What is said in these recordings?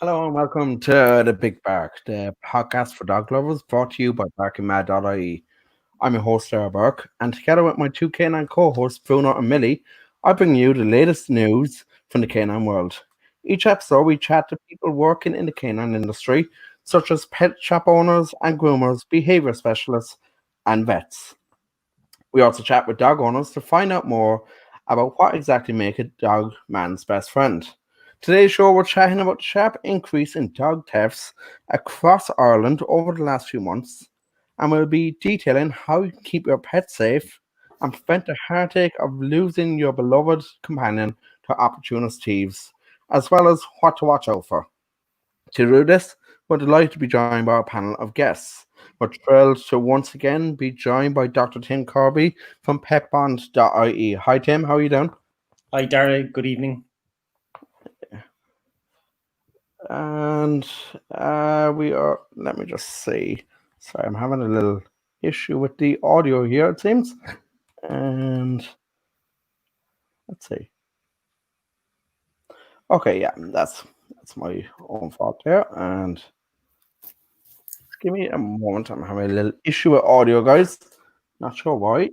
Hello and welcome to The Big Bark, the podcast for dog lovers, brought to you by barkingmad.ie. I'm your host, Sarah Burke, and together with my two canine co-hosts, Bruno and Millie, I bring you the latest news from the canine world. Each episode, we chat to people working in the canine industry, such as pet shop owners and groomers, behavior specialists, and vets. We also chat with dog owners to find out more about what exactly makes a dog man's best friend. Today's show, we're chatting about the sharp increase in dog thefts across Ireland over the last few months, and we'll be detailing how you can keep your pet safe and prevent the heartache of losing your beloved companion to opportunist thieves, as well as what to watch out for. To do this, we're delighted to be joined by a panel of guests. We're thrilled to once again be joined by Dr. Tim Kirby from petbond.ie. Hi, Tim. How are you doing? Hi, Dara. Good evening. And we are, let me just see. Sorry, I'm having a little issue with the audio here, it seems. And let's see. Okay, yeah, that's my own fault there. And give me a moment. I'm having a little issue with audio, guys. Not sure why.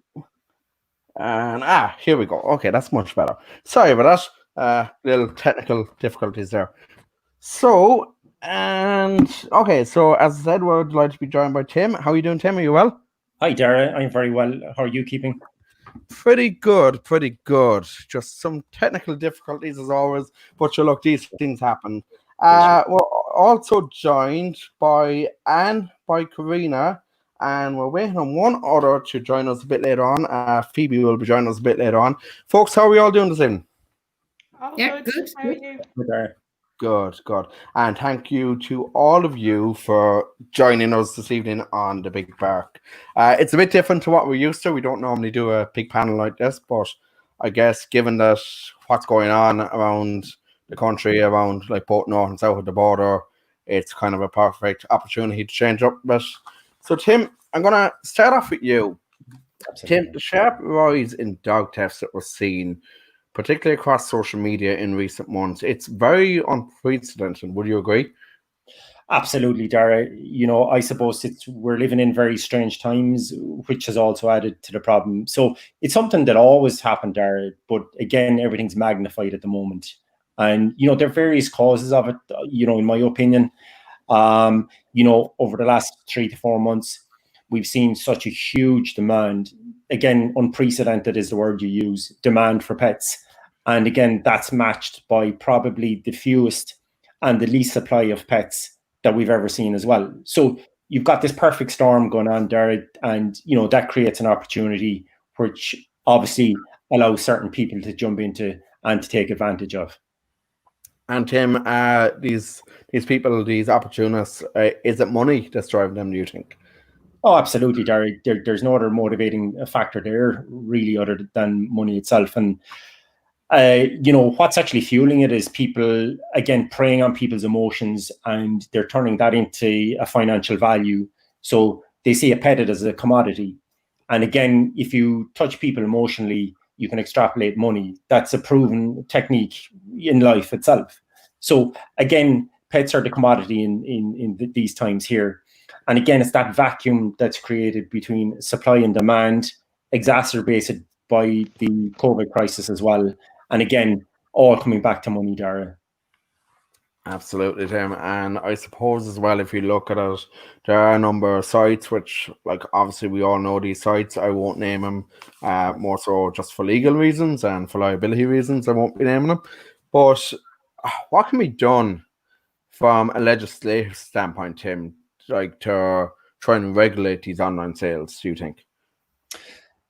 And here we go. Okay, that's much better. Sorry about that. Little technical difficulties there. So, okay, so as I said, we're delighted to be joined by Tim. How are you doing, Tim? Are you well? Hi, Dara. I'm very well. How are you keeping? Pretty good, pretty good. Just some technical difficulties as always, but you look, these things happen. We're also joined by Anne, by Karina, and we're waiting on one other to join us a bit later on. Phoebe will be joining us a bit later on. Folks, how are we all doing this evening? Yeah, good. How are you? Good. And thank you to all of you for joining us this evening on The Big Bark. It's a bit different to what we're used to. We don't normally do a big panel like this, but I guess given that what's going on around the country, around like both north and south of the border, it's kind of a perfect opportunity to change up a bit. So, Tim, I'm going to start off with you. Absolutely. Tim, the sharp rise in dog thefts that we're seeing, particularly across social media in recent months, it's very unprecedented. Would you agree? Absolutely, Dara. I suppose we're living in very strange times, which has also added to the problem. So it's something that always happened, Dara, but again, everything's magnified at the moment. And, there are various causes of it, in my opinion. Over the last 3 to 4 months, we've seen such a huge demand. Again, unprecedented is the word you use, demand for pets. And again, that's matched by probably the fewest and the least supply of pets that we've ever seen as well. So you've got this perfect storm going on there, and that creates an opportunity which obviously allows certain people to jump into and to take advantage of. And Tim, these people, these opportunists, is it money that's driving them, do you think? Oh, absolutely, Derry. There's no other motivating factor there, really, other than money itself. And what's actually fueling it is people, again, preying on people's emotions, and they're turning that into a financial value. So they see a pet as a commodity. And again, if you touch people emotionally, you can extrapolate money. That's a proven technique in life itself. So again, pets are the commodity in these times here. And again, it's that vacuum that's created between supply and demand, exacerbated by the COVID crisis as well. And again, all coming back to money, Dara. Absolutely, Tim. And I suppose as well, if you look at it, there are a number of sites which, like, obviously we all know these sites. I won't name them, more so just for legal reasons and for liability reasons. I won't be naming them. But what can be done from a legislative standpoint, Tim, like to try and regulate these online sales, do you think?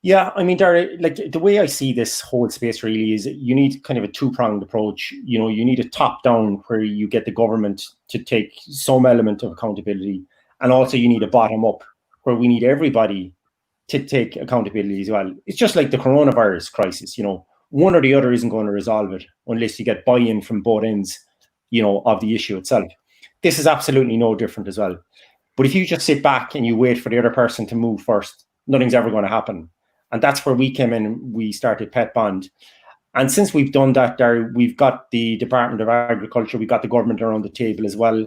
Yeah, I mean, Dara, like the way I see this whole space really is you need kind of a two-pronged approach. You need a top-down where you get the government to take some element of accountability, and also you need a bottom-up where we need everybody to take accountability as well. It's just like the coronavirus crisis, one or the other isn't going to resolve it unless you get buy-in from both ends, of the issue itself. This is absolutely no different as well. But if you just sit back and you wait for the other person to move first, nothing's ever going to happen. And that's where we came in. We started Pet Bond. And since we've done that, there, we've got the Department of Agriculture, we've got the government around the table as well.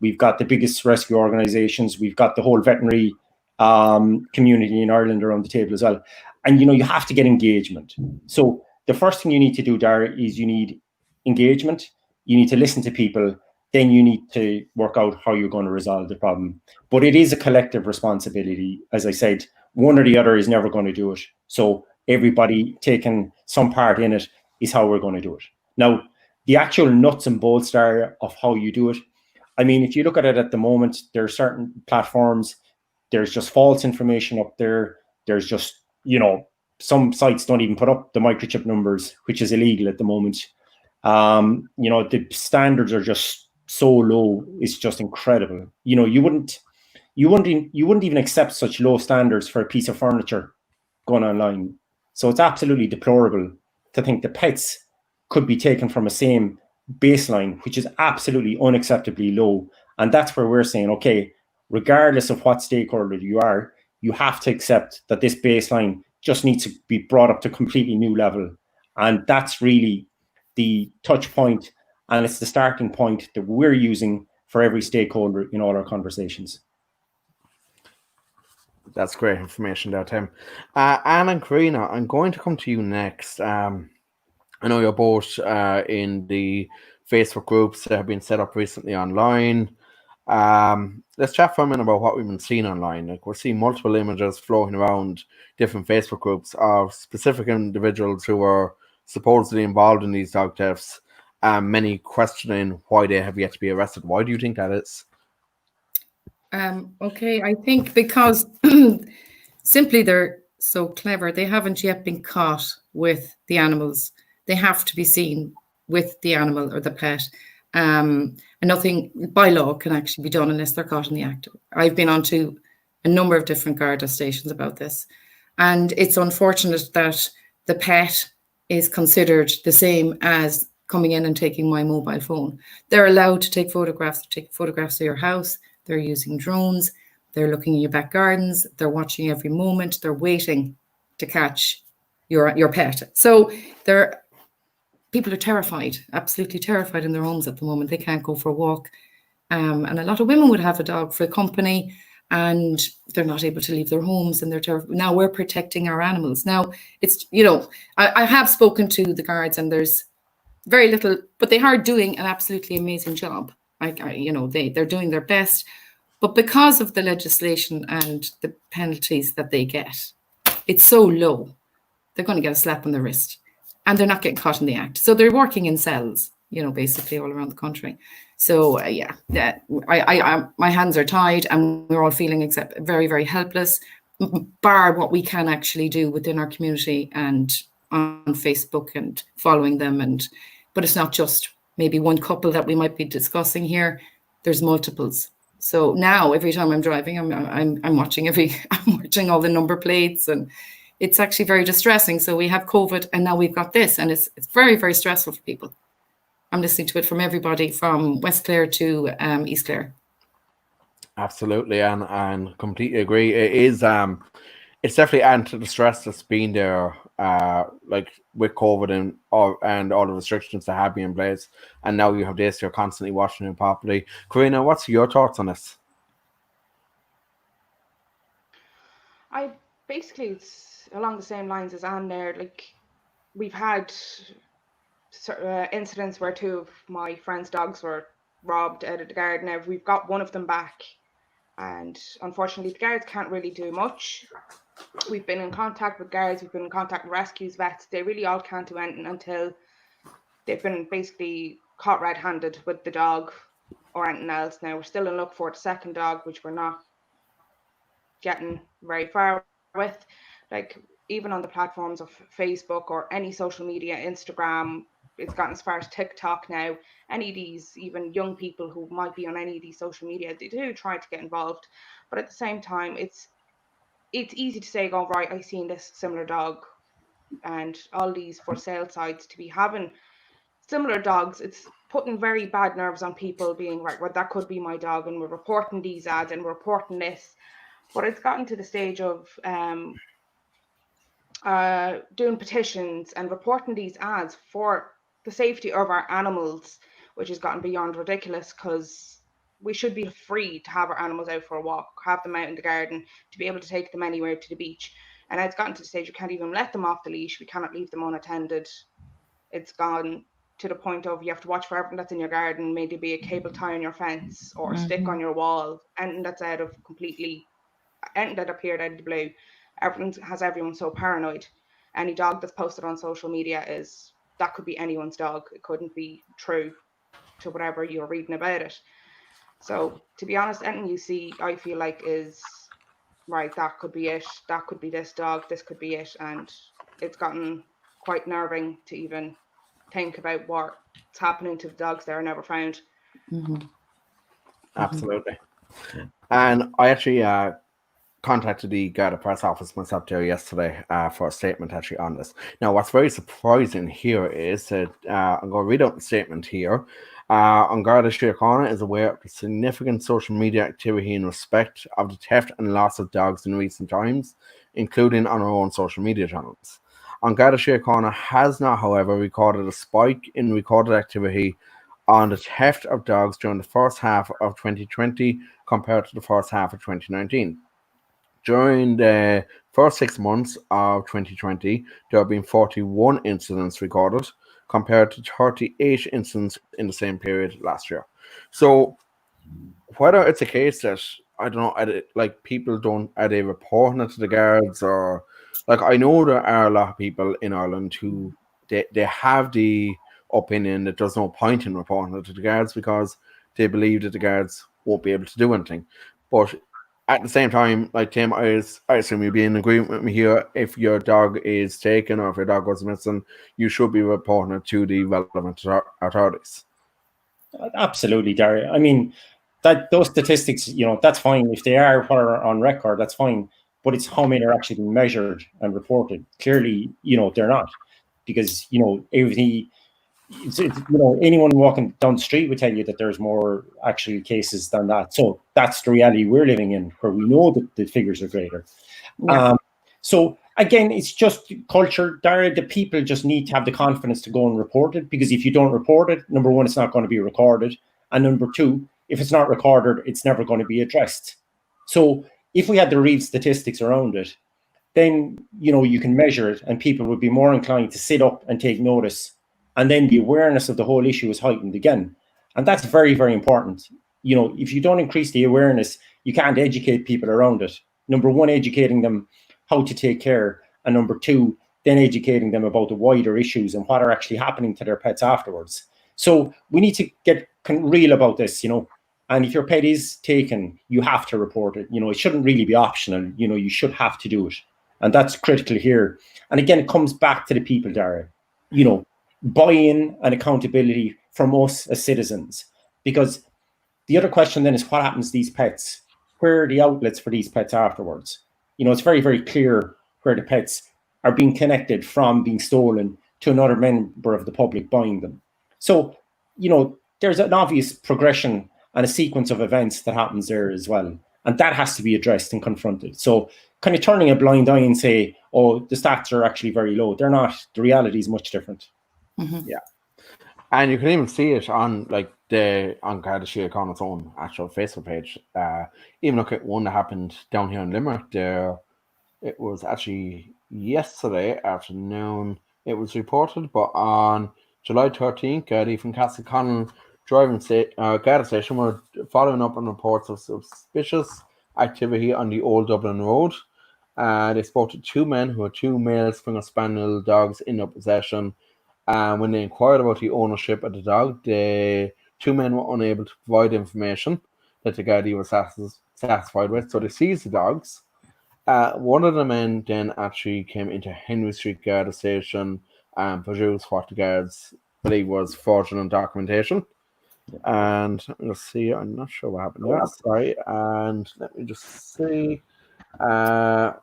We've got the biggest rescue organisations. We've got the whole veterinary community in Ireland around the table as well. And, you know, you have to get engagement. So the first thing you need to do, Dara, is you need engagement. You need to listen to people. Then you need to work out how you're going to resolve the problem. But it is a collective responsibility. As I said, one or the other is never going to do it. So everybody taking some part in it is how we're going to do it. Now, the actual nuts and bolts there of how you do it, I mean, if you look at it at the moment, there are certain platforms, there's just false information up there. There's just, you know, some sites don't even put up the microchip numbers, which is illegal at the moment. You know, the standards are just so low. It's just incredible. You know, you wouldn't even accept such low standards for a piece of furniture going online. So it's absolutely deplorable to think the pets could be taken from a same baseline, which is absolutely unacceptably low. And that's where we're saying, okay, regardless of what stakeholder you are, you have to accept that this baseline just needs to be brought up to a completely new level. And that's really the touch point, and it's the starting point that we're using for every stakeholder in all our conversations. That's great information there, Tim. Anne and Karina, I'm going to come to you next. I know you're both in the Facebook groups that have been set up recently online. Let's chat for a minute about what we've been seeing online. Like, we're seeing multiple images floating around different Facebook groups of specific individuals who are supposedly involved in these dog thefts. Many questioning why they have yet to be arrested. Why do you think that is? Okay, I think because simply they're so clever. They haven't yet been caught with the animals. They have to be seen with the animal or the pet. And nothing by law can actually be done unless they're caught in the act. I've been onto a number of different Garda stations about this. And it's unfortunate that the pet is considered the same as coming in and taking my mobile phone. They're allowed to take photographs of your house. They're using drones. They're looking in your back gardens. They're watching every moment. They're waiting to catch your pet. So people are terrified, absolutely terrified in their homes at the moment. They can't go for a walk. And a lot of women would have a dog for company and they're not able to leave their homes and they're terrified. Now we're protecting our animals. Now it's, you know, I have spoken to the guards and there's very little, but they are doing an absolutely amazing job. You know, they're doing their best, but because of the legislation and the penalties that they get, it's so low, they're going to get a slap on the wrist and they're not getting caught in the act. So they're working in cells, you know, basically all around the country. So my hands are tied and we're all feeling very, very helpless, bar what we can actually do within our community and on Facebook and following them. But it's not just maybe one couple that we might be discussing here. There's multiples. So now every time I'm driving, I'm watching I'm watching all the number plates, and it's actually very distressing. So we have COVID and now we've got this, and it's very, very stressful for people. I'm listening to it from everybody from West Clare to East Clare. Absolutely, and completely agree. It is it's definitely adding to the stress that's been there, like with COVID and all the restrictions that have been in place. And now you have this, you're constantly watching it properly. Karina, what's your thoughts on this? It's along the same lines as Anne there. Like, we've had incidents where two of my friends' dogs were robbed out of the garden. Now we've got one of them back, and unfortunately the guards can't really do much. We've been in contact with guards, we've been in contact with rescues, vets. They really all can't do anything until they've been basically caught red-handed with the dog or anything else. Now we're still in look for the second dog, which we're not getting very far with. Like, even on the platforms of Facebook or any social media, Instagram, it's gotten as far as TikTok now. Any of these, even young people who might be on any of these social media, they do try to get involved. But at the same time, it's easy to say, oh, right, I seen this similar dog, and all these for sale sites to be having similar dogs. It's putting very bad nerves on people, being right, well, that could be my dog, and we're reporting these ads and we're reporting this. But it's gotten to the stage of doing petitions and reporting these ads for the safety of our animals, which has gotten beyond ridiculous, because we should be free to have our animals out for a walk, have them out in the garden, to be able to take them anywhere to the beach. And it's gotten to the stage we can't even let them off the leash. We cannot leave them unattended. It's gone to the point of you have to watch for everything that's in your garden, maybe be a cable tie on your fence or a stick on your wall, anything that's out of completely, anything that appeared out of the blue. Everything has everyone so paranoid. Any dog that's posted on social media that could be anyone's dog. It couldn't be true to whatever you're reading about it. So to be honest, anything you see, I feel like is right. That could be it. That could be this dog. This could be it. And it's gotten quite nerving to even think about what's happening to the dogs that are never found. Absolutely. And I actually contacted the Garda press office myself there yesterday for a statement actually on this. Now, what's very surprising here is that I'm going to read out the statement here. Garda Síochána is aware of the significant social media activity in respect of the theft and loss of dogs in recent times, including on our own social media channels. Garda Síochána has not, however, recorded a spike in recorded activity on the theft of dogs during the first half of 2020 compared to the first half of 2019. During the first 6 months of 2020, there have been 41 incidents recorded compared to 38 incidents in the same period last year. So whether it's a case that, I don't know, like people don't, are they reporting it to the guards, or like I know there are a lot of people in Ireland who they have the opinion that there's no point in reporting it to the guards because they believe that the guards won't be able to do anything. But at the same time, like Tim, I assume you'd be in agreement with me here. If your dog is taken or if your dog goes missing, you should be reporting it to the relevant authorities. Absolutely, Darry. I mean, those statistics, that's fine. If they are what are on record, that's fine. But it's how many are actually being measured and reported. Clearly, they're not, because everything. Anyone walking down the street would tell you that there's more actual cases than that. So that's the reality we're living in, where we know that the figures are greater. Yeah. So again, it's just culture. The people just need to have the confidence to go and report it, because if you don't report it, number one, it's not going to be recorded. And number two, if it's not recorded, it's never going to be addressed. So if we had the real statistics around it, then, you can measure it and people would be more inclined to sit up and take notice. And then the awareness of the whole issue is heightened again. And that's very, very important. If you don't increase the awareness, you can't educate people around it. Number one, educating them how to take care. And number two, then educating them about the wider issues and what are actually happening to their pets afterwards. So we need to get real about this, And if your pet is taken, you have to report it. It shouldn't really be optional. You should have to do it. And that's critical here. And again, it comes back to the people, Dara. Buy-in and accountability from us as citizens. Because the other question then is, what happens to these pets? Where are the outlets for these pets afterwards? It's very, very clear where the pets are being connected from being stolen to another member of the public buying them. So, there's an obvious progression and a sequence of events that happens there as well. And that has to be addressed and confronted. So kind of turning a blind eye and say, oh, the stats are actually very low. They're not. The reality is much different. Mm-hmm. Yeah. And you can even see it on Garda Síochána's own actual Facebook page. Even look at one that happened down here in Limerick. There, it was actually yesterday afternoon. It was reported, but on July 13th, Garda from Castleconnell Garda station were following up on reports of suspicious activity on the Old Dublin Road. They spoke to two men who had two male Springer Spaniel dogs in their possession. When they inquired about the ownership of the dog, the two men were unable to provide information that the Gardaí was satisfied with, so they seized the dogs. One of the men then actually came into Henry Street Garda station and produced what the guards believe was fraudulent documentation. And let's see, I'm not sure what happened there. Sorry. And let me just see. What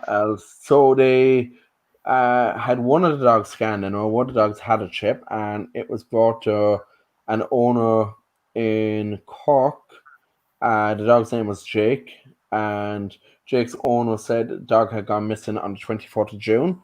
else? So they had one of the dogs scanned in, or one of the dogs had a chip, and it was brought to an owner in Cork. The dog's name was Jake, and Jake's owner said the dog had gone missing on the 24th of June.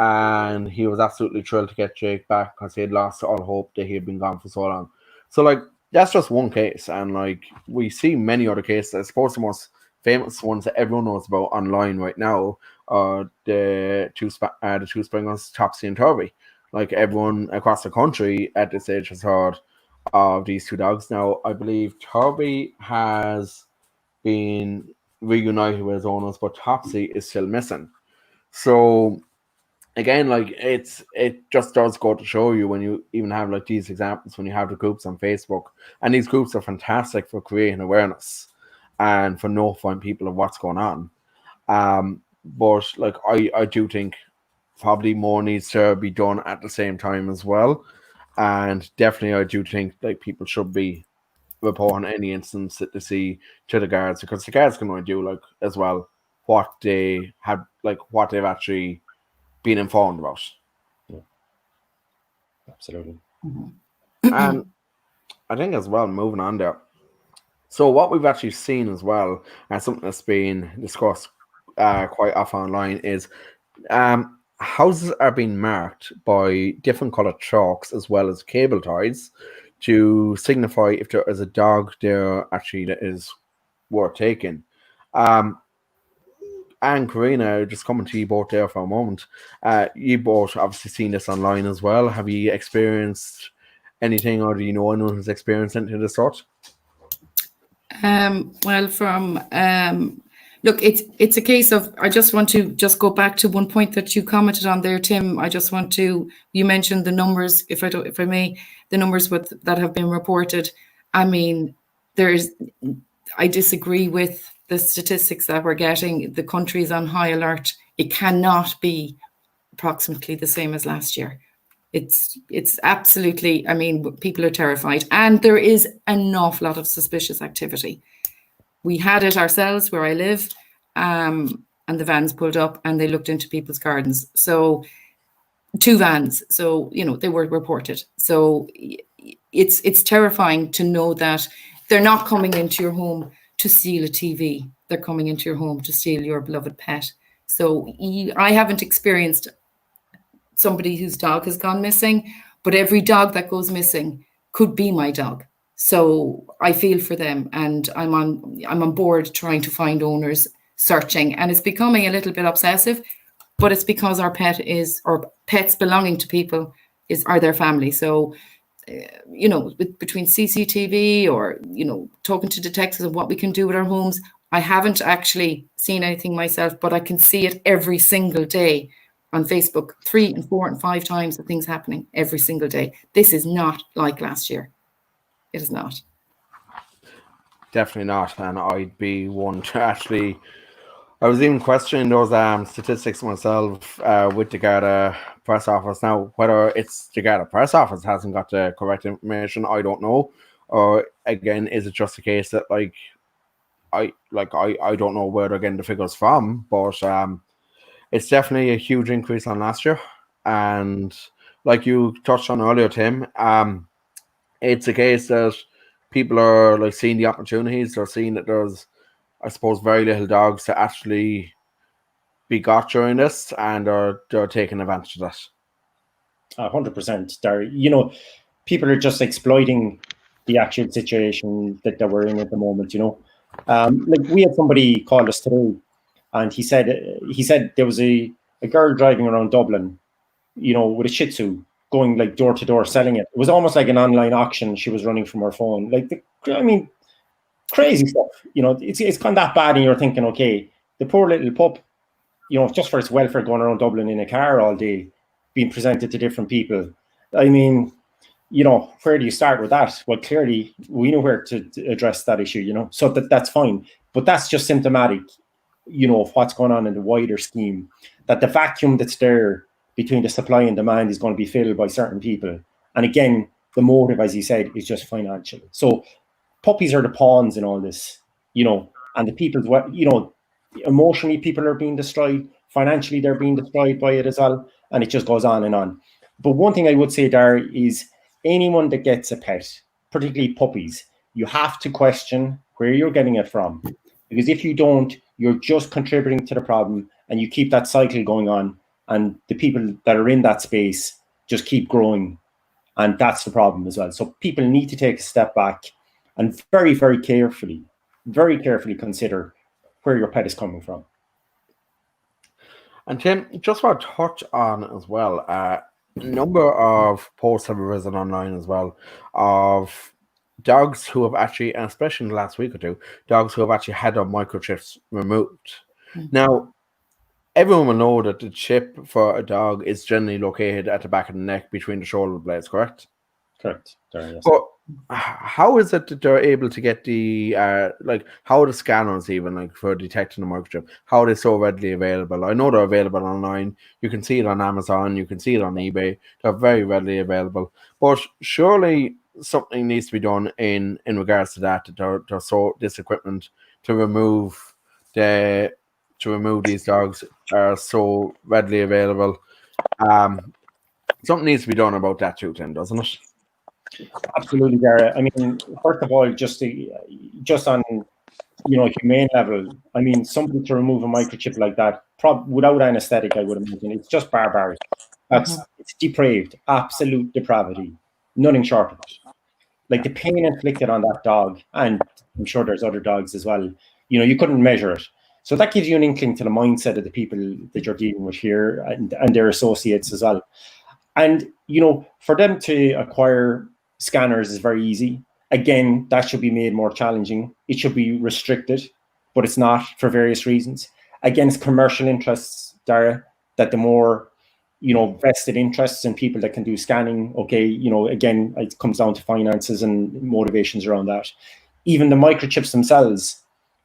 And he was absolutely thrilled to get Jake back because he had lost all hope that he had been gone for so long. So, like, that's just one case. And, like, we see many other cases. I suppose the most famous ones that everyone knows about online right now are the two springers, Topsy and Turvy. Like, everyone across the country at this age has heard of these two dogs. Now, I believe Turvy has been reunited with his owners, but Topsy is still missing. So, again, like it just does go to show you when you even have like these examples, when you have the groups on Facebook, and these groups are fantastic for creating awareness and for notifying people of what's going on. But like I do think probably more needs to be done at the same time as well. And definitely I do think like people should be reporting any instance that they see to the guards, because the guards can only do like as well what they have, like what they've actually been informed about. Yeah. Absolutely. And I think as well, moving on there. So what we've actually seen as well, and something that's been discussed quite often online, is houses are being marked by different colored chalks as well as cable ties to signify if there is a dog there actually that is worth taking. And Karina, just coming to you both there for a moment. You both obviously seen this online as well. Have you experienced anything, or do you know anyone who's experienced anything of the sort? Well, from look, it's a case of, I just want to just go back to one point that you commented on there, Tim. I just want to, you mentioned the numbers, if I may, the numbers that have been reported. I mean, I disagree with the statistics that we're getting. The country is on high alert. It cannot be approximately the same as last year. It's absolutely, I mean, people are terrified, and there is an awful lot of suspicious activity. We had it ourselves where I live, and the vans pulled up and they looked into people's gardens. So 2 vans, so, you know, they were reported. So it's terrifying to know that they're not coming into your home to steal a TV. They're coming into your home to steal your beloved pet. So I haven't experienced somebody whose dog has gone missing, but every dog that goes missing could be my dog. So I feel for them, and I'm on board trying to find owners, searching, and it's becoming a little bit obsessive, but it's because our pet is, or pets belonging to people are their family. So you know, between CCTV or, you know, talking to detectives of what we can do with our homes, I haven't actually seen anything myself, but I can see it every single day on Facebook, 3 and 4 and 5 times the things happening every single day. This is not like last year. It is not. Definitely not. And I'd be one to actually, I was even questioning those statistics myself with the Garda press office. Now, whether it's the Garda press office hasn't got the correct information, I don't know. Or again, is it just a case that I don't know where they're getting the figures from, but it's definitely a huge increase on last year. And like you touched on earlier, Tim, it's a case that people are like seeing the opportunities. They're seeing that there's, I suppose, very little dogs to actually be got during this, and they're taking advantage of that. 100%, Darry. You know, people are just exploiting the actual situation that we're in at the moment. You know, like we had somebody call us today, and he said there was a girl driving around Dublin, you know, with a Shih Tzu, going like door to door selling it. It was almost like an online auction. She was running from her phone, crazy stuff. You know, it's kind of that bad, and you're thinking, okay, the poor little pup, you know, just for its welfare, going around Dublin in a car all day, being presented to different people. I mean, you know, where do you start with that? Well, clearly we know where to address that issue, you know, so that's fine. But that's just symptomatic, you know, of what's going on in the wider scheme, that the vacuum that's there between the supply and demand is going to be filled by certain people. And again, the motive, as you said, is just financial. So puppies are the pawns in all this, you know, and the people, you know, emotionally people are being destroyed, financially they're being destroyed by it as well, and it just goes on and on. But one thing I would say there is anyone that gets a pet, particularly puppies, you have to question where you're getting it from. Because if you don't, you're just contributing to the problem, and you keep that cycle going on, and the people that are in that space just keep growing, and that's the problem as well. So people need to take a step back and very, very carefully consider where your pet is coming from. And Tim, just want to touch on as well, a number of posts have arisen online as well of dogs who have actually, and especially in the last week or two, dogs who have actually had their microchips removed. Now, everyone will know that the chip for a dog is generally located at the back of the neck between the shoulder blades, correct? Correct. Sorry, yes. But how is it that they're able to get the how are the scanners even for detecting the microchip? How are they so readily available? I know they're available online. You can see it on Amazon. You can see it on eBay. They're very readily available. But surely something needs to be done in regards to that. They're so this equipment to remove these dogs are so readily available. Something needs to be done about that too, then, doesn't it? Absolutely, Gareth. I mean, first of all, just on humane level, I mean, somebody to remove a microchip like that, without anesthetic, I would imagine, it's just barbaric. It's depraved, absolute depravity, nothing short of it. Like the pain inflicted on that dog, and I'm sure there's other dogs as well. You couldn't measure it. So that gives you an inkling to the mindset of the people that you're dealing with here and their associates as well. And for them to acquire scanners is very easy. Again, that should be made more challenging. It should be restricted, but it's not for various reasons. Against commercial interests, Dara, that the more, vested interests in people that can do scanning, okay, again, it comes down to finances and motivations around that. Even the microchips themselves,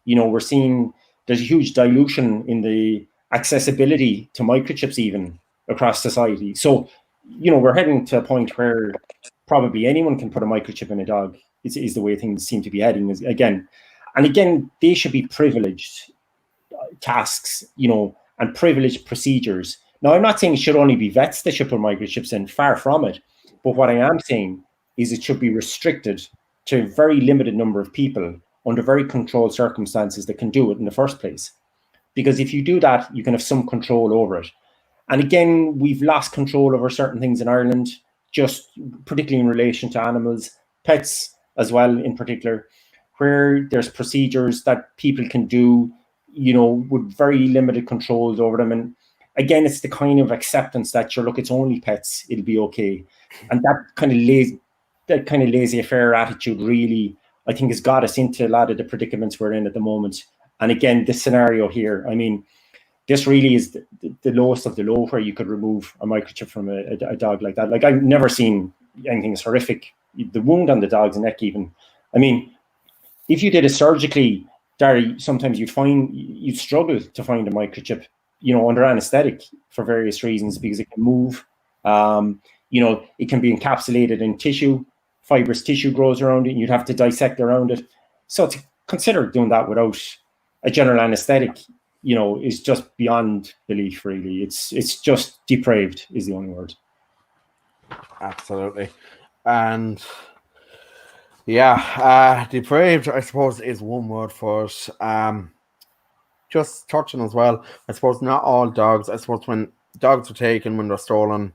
we're seeing there's a huge dilution in the accessibility to microchips even across society. So, we're heading to a point where probably anyone can put a microchip in a dog is the way things seem to be heading again. And again, they should be privileged tasks, and privileged procedures. Now, I'm not saying it should only be vets that should put microchips in, far from it. But what I am saying is it should be restricted to a very limited number of people under very controlled circumstances that can do it in the first place. Because if you do that, you can have some control over it. And again, we've lost control over certain things in Ireland, just particularly in relation to animals, pets as well in particular, where there's procedures that people can do, with very limited controls over them. And again, it's the kind of acceptance that look, it's only pets, it'll be okay. And that kind of laissez-faire attitude really, I think, has got us into a lot of the predicaments we're in at the moment. And again, this scenario here, I mean, this really is the lowest of the low where you could remove a microchip from a dog like that. Like, I've never seen anything as horrific. The wound on the dog's neck even. I mean, if you did it surgically, Darry, sometimes you'd struggle to find a microchip, under anesthetic for various reasons, because it can move. It can be encapsulated in tissue. Fibrous tissue grows around it, and you'd have to dissect around it. So to consider doing that without a general anesthetic, is just beyond belief, really. It's just depraved is the only word. Absolutely. And depraved, I suppose, is one word for it. Just touching as well, I suppose not all dogs, I suppose when dogs are taken, when they're stolen,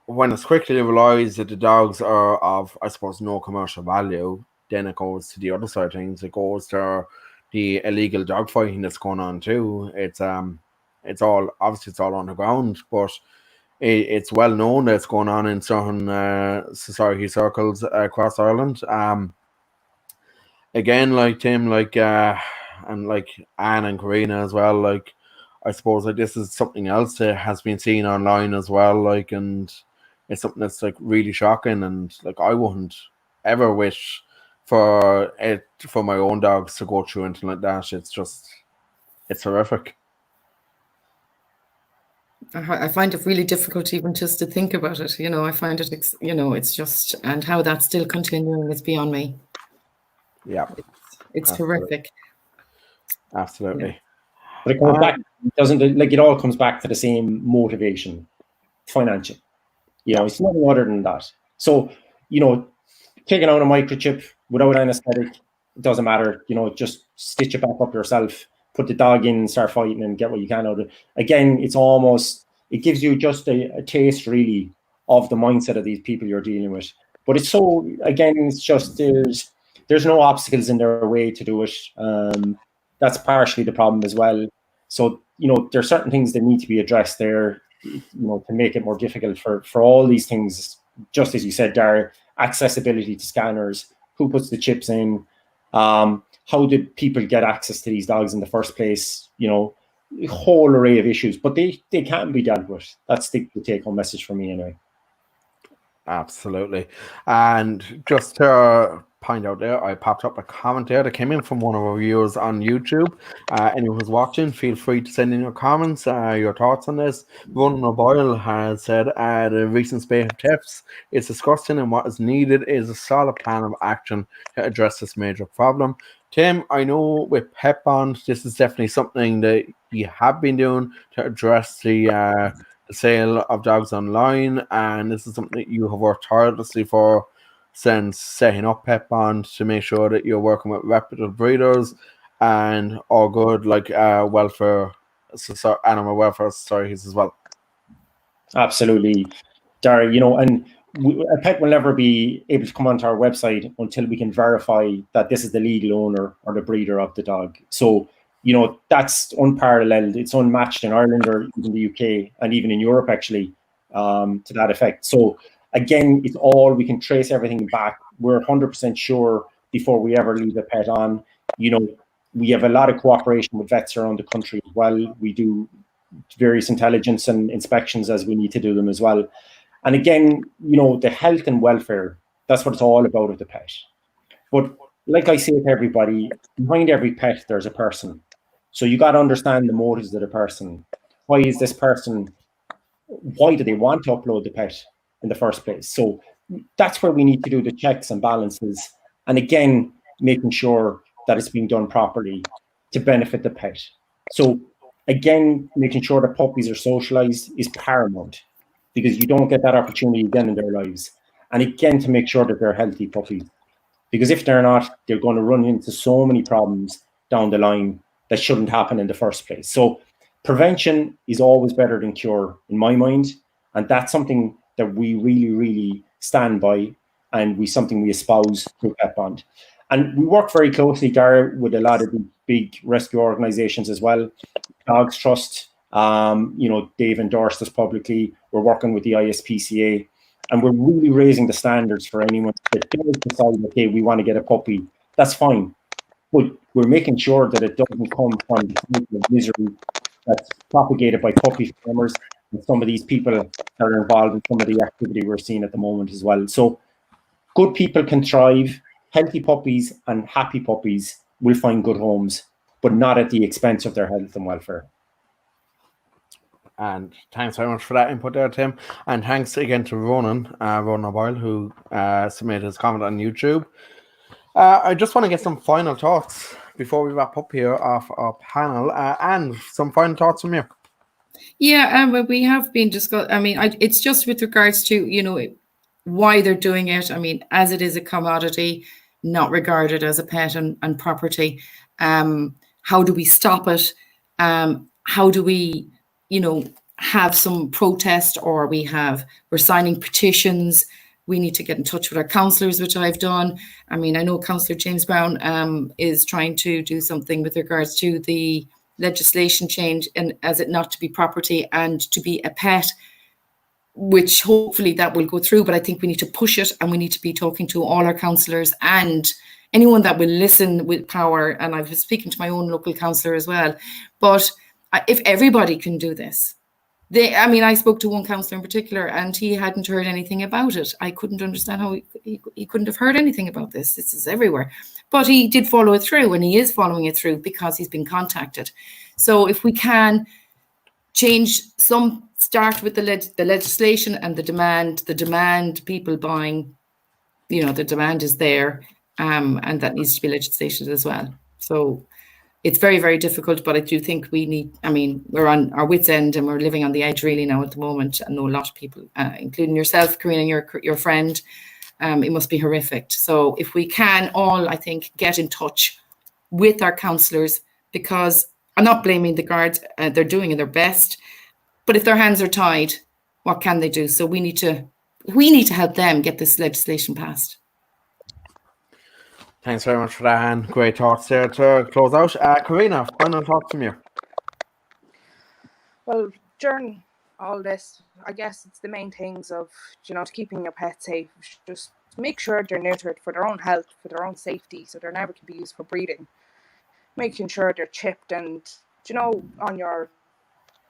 when it's quickly realized that the dogs are of, I suppose, no commercial value, then it goes to the other side of things. It goes to the illegal dog fighting that's going on too. It's all underground, but it's well known that it's going on in certain society circles across Ireland. Again, like Tim, and like Anne and Karina as well. I suppose this is something else that has been seen online as well. And it's something that's really shocking, and I wouldn't ever wish for my own dogs to go through anything like that. It's horrific. I find it really difficult even just to think about it. I find it, it's just, and how that's still continuing is beyond me. Yeah, it's horrific. Absolutely. Yeah. But it comes back, it all comes back to the same motivation, financial. It's nothing other than that. So, taking out a microchip without anesthetic, it doesn't matter. Just stitch it back up yourself, put the dog in, start fighting, and get what you can out of it. Again, it gives you just a taste, really, of the mindset of these people you're dealing with. But it's just there's no obstacles in their way to do it. That's partially the problem as well. So, there's certain things that need to be addressed there, to make it more difficult for all these things. Just as you said, Dara, accessibility to scanners, who puts the chips in, how did people get access to these dogs in the first place? A whole array of issues, but they can be dealt with. That's the take-home message for me anyway. Absolutely. And just to point out there, I popped up a comment there that came in from one of our viewers on YouTube. Anyone who's watching, feel free to send in your comments, your thoughts on this. Ronan O'Boyle has said, the recent spate of thefts is disgusting, and what is needed is a solid plan of action to address this major problem. Tim, I know with Pet Bond, this is definitely something that you have been doing to address the sale of dogs online, and this is something that you have worked tirelessly for since setting up Pet Bond to make sure that you're working with reputable breeders and all good animal welfare societies as well. Absolutely, Dara. And a pet will never be able to come onto our website until we can verify that this is the legal owner or the breeder of the dog. So, that's unparalleled. It's unmatched in Ireland or even the UK and even in Europe, actually, to that effect. So, again, it's we can trace everything back. We're 100% sure before we ever leave a pet on. We have a lot of cooperation with vets around the country as well. We do various intelligence and inspections as we need to do them as well. And again, the health and welfare, that's what it's all about with the pet. But like I say to everybody, behind every pet, there's a person. So you got to understand the motives of the person. Why do they want to upload the pet in the first place? So that's where we need to do the checks and balances. And again, making sure that it's being done properly to benefit the pet. So again, making sure that puppies are socialized is paramount, because you don't get that opportunity again in their lives. And again, to make sure that they're healthy puppies. Because if they're not, they're going to run into so many problems down the line that shouldn't happen in the first place. So prevention is always better than cure, in my mind. And that's something that we really, really stand by, and something we espouse through Pet Bond. And we work very closely, Dara, with a lot of the big rescue organizations as well. Dogs Trust, Dave endorsed us publicly. We're working with the ISPCA, and we're really raising the standards for anyone that does decide, okay, we want to get a puppy. That's fine, but we're making sure that it doesn't come from the misery that's propagated by puppy farmers and some of these people that are involved in some of the activity we're seeing at the moment as well. So good people can thrive. Healthy puppies and happy puppies will find good homes, but not at the expense of their health and welfare. And thanks very much for that input there, Tim. And thanks again to Ronan O'Boyle, who submitted his comment on YouTube. I just want to get some final thoughts before we wrap up here off our panel, and some final thoughts from you. Yeah, well, we have been discussing. I mean, it's just with regards to, why they're doing it. I mean, as it is a commodity, not regarded as a pet and property. How do we stop it? How do we, have some protest, or we're signing petitions. We need to get in touch with our councillors, which I've done. I mean, I know Councillor James Brown is trying to do something with regards to the legislation change, and as it not to be property and to be a pet, which hopefully that will go through. But I think we need to push it, and we need to be talking to all our councillors and anyone that will listen with power. And I was speaking to my own local councillor as well. But if everybody can do this, I spoke to one councillor in particular, and he hadn't heard anything about it. I couldn't understand how he couldn't have heard anything about this. This is everywhere. But he did follow it through, and he is following it through because he's been contacted. So if we can start with the legislation and the demand, people buying, the demand is there, and that needs to be legislated as well. So it's very, very difficult, but I do think we're on our wits' end, and we're living on the edge really now at the moment. I know a lot of people, including yourself, Karina, your friend, it must be horrific. So if we can all, I think, get in touch with our counsellors, because I'm not blaming the guards, they're doing their best, but if their hands are tied, what can they do? So we need to help them get this legislation passed. Thanks very much for that, Anne. Great thoughts there to close out. Karina, final thoughts from you. Well, during all this, I guess it's the main things of, to keeping your pet safe. Just make sure they're neutered for their own health, for their own safety, so they're never can be used for breeding. Making sure they're chipped and, on your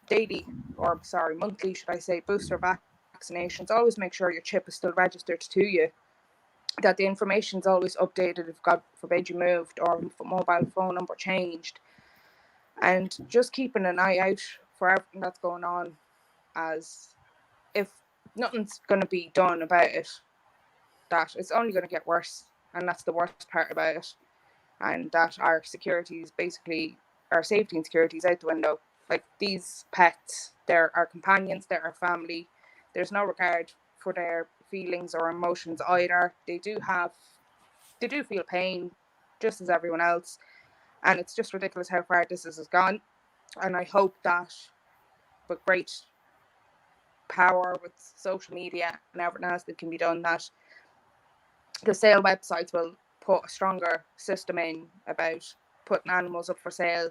monthly, should I say, booster vaccinations, always make sure your chip is still registered to you, that the information is always updated if, God forbid, you moved or mobile phone number changed, and just keeping an eye out for everything that's going on, as if nothing's going to be done about it, that it's only going to get worse, and that's the worst part about it, and that our security is basically, our safety and security is out the window. Like, these pets, they're our companions, they're our family. There's no regard for their feelings or emotions either. They do feel pain just as everyone else, and it's just ridiculous how far this has gone. And I hope that with great power, with social media and everything else that can be done, that the sale websites will put a stronger system in about putting animals up for sale,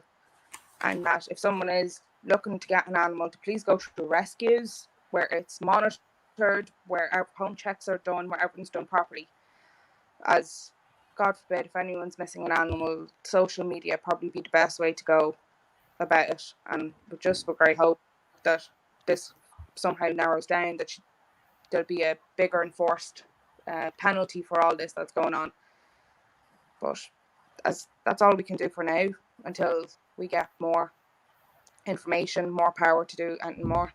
and that if someone is looking to get an animal, to please go through rescues where it's monitored, where our home checks are done, where everything's done properly. As God forbid, if anyone's missing an animal, social media probably be the best way to go about it. And just with great hope that this somehow narrows down, that there'll be a bigger enforced penalty for all this that's going on. But that's all we can do for now, until we get more information, more power to do anything more.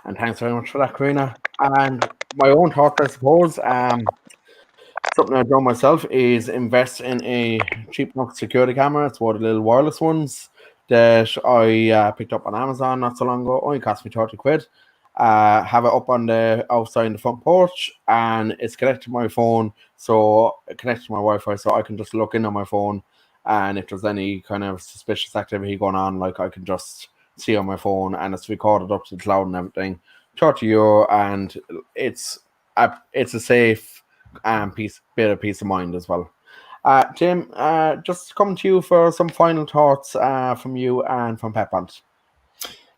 And thanks very much for that, Karina. And my own thought, I suppose, something I've done myself is invest in a cheap enough security camera. It's one of the little wireless ones that I picked up on Amazon not so long ago. Only cost me 30 quid. Have it up on the outside the front porch, and it's connected to my phone, so connected to my Wi-Fi, so I can just look in on my phone, and if there's any kind of suspicious activity going on, like, I can just see on my phone, and it's recorded up to the cloud and everything. 30 euro, and it's a safe bit of peace of mind as well. Tim, just coming to you for some final thoughts from you and from Pet Bond.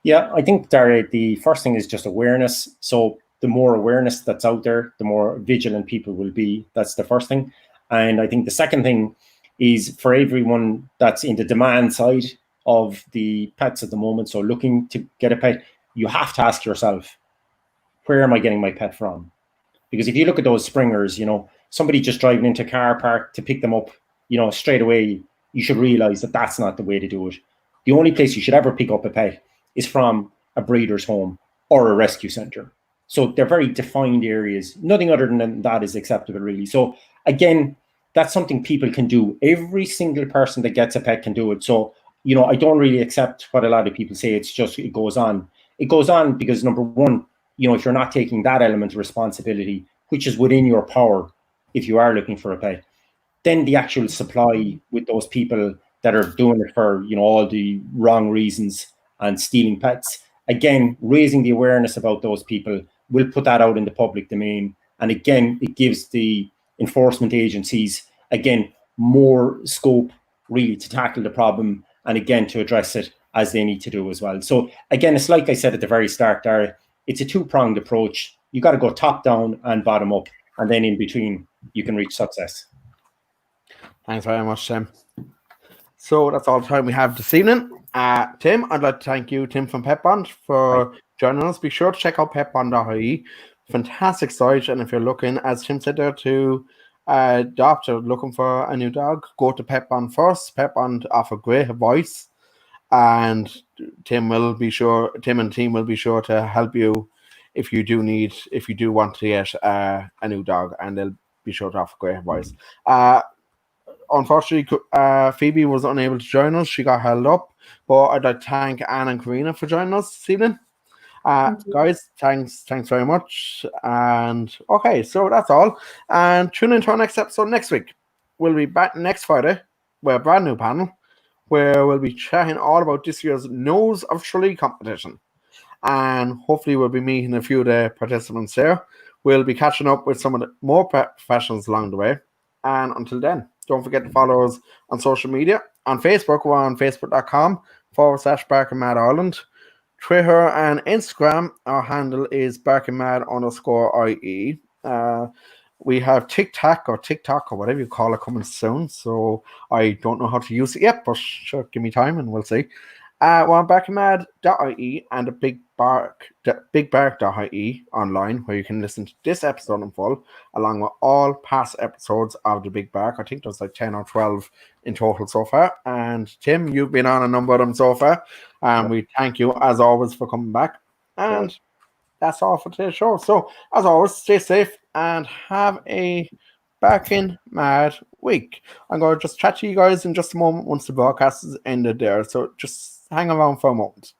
Yeah, I think, Darragh, the first thing is just awareness. So the more awareness that's out there, the more vigilant people will be. That's the first thing. And I think the second thing is, for everyone that's in the demand side of the pets at the moment, so looking to get a pet, you have to ask yourself, where am I getting my pet from? Because if you look at those springers, somebody just driving into a car park to pick them up, straight away, you should realize that that's not the way to do it. The only place you should ever pick up a pet is from a breeder's home or a rescue center. So they're very defined areas. Nothing other than that is acceptable, really. So again, that's something people can do. Every single person that gets a pet can do it. So, I don't really accept what a lot of people say. It's just, it goes on. It goes on because, number one, if you're not taking that element of responsibility, which is within your power, if you are looking for a pet, then the actual supply with those people that are doing it for, all the wrong reasons and stealing pets, again, raising the awareness about those people will put that out in the public domain. And again, it gives the enforcement agencies, again, more scope really to tackle the problem, and again, to address it as they need to do as well. So again, it's like I said at the very start, Darragh, it's a two-pronged approach. You got to go top down and bottom up, and then in between, you can reach success. Thanks very much, Tim. So that's all the time we have this evening. Tim, I'd like to thank you, Tim from Pet Bond, for joining us. Be sure to check out petbond.ie. Fantastic site. And if you're looking, as Tim said there, to adopt or looking for a new dog, go to Pet Bond first. Pet Bond offer great advice, and Tim and the team will be sure to help you if you do want to get a new dog, and they'll be sure to offer great advice. Unfortunately, Phoebe was unable to join us. She got held up. But I'd like to thank Anne and Karina for joining us this evening. Thank you. Guys, thanks very much. And okay, so that's all. And tune into our next episode next week. We'll be back next Friday with a brand new panel where we'll be chatting all about this year's Nose of Tralee competition. And hopefully we'll be meeting a few of the participants there. We'll be catching up with some of the more professionals along the way. And until then, don't forget to follow us on social media. On Facebook, we're on facebook.com/BarkingMadIreland. Twitter and Instagram, our handle is BarkingMad_IE. We have TikTok or whatever you call it coming soon. So I don't know how to use it yet, but sure, give me time and we'll see. We're on BarkingMad.ie and the BigBark.ie online, where you can listen to this episode in full, along with all past episodes of the Big Bark. I think there's like 10 or 12 in total so far. And Tim, you've been on a number of them so far. And we thank you, as always, for coming back. And that's all for today's show. So, as always, stay safe and have a Barking Mad week. I'm going to just chat to you guys in just a moment once the broadcast is ended there. So just hang around for a moment.